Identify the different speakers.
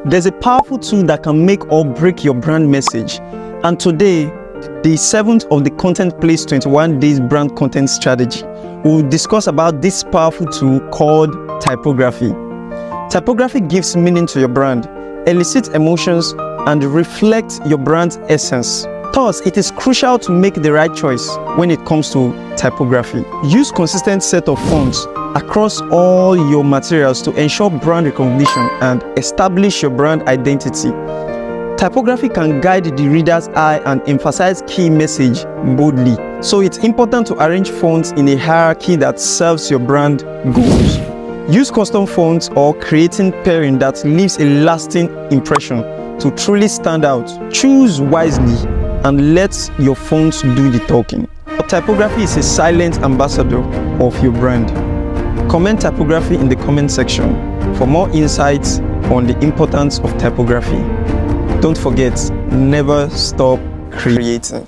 Speaker 1: There's a powerful tool that can make or break your brand message. And today, the 7th of the Content Place 21 Days Brand Content Strategy, we'll discuss about this powerful tool called typography. Typography gives meaning to your brand, elicits emotions, and reflects your brand's essence. Thus, it is crucial to make the right choice when it comes to typography. Use consistent set of fonts across all your materials to ensure brand recognition and establish your brand identity. Typography can guide the reader's eye and emphasize key message boldly. So it's important to arrange fonts in a hierarchy that serves your brand goals. Use custom fonts or creating pairing that leaves a lasting impression to truly stand out. Choose wisely and let your fonts do the talking. Typography is a silent ambassador of your brand. Comment typography in the comment section for more insights on the importance of typography. Don't forget, never stop creating.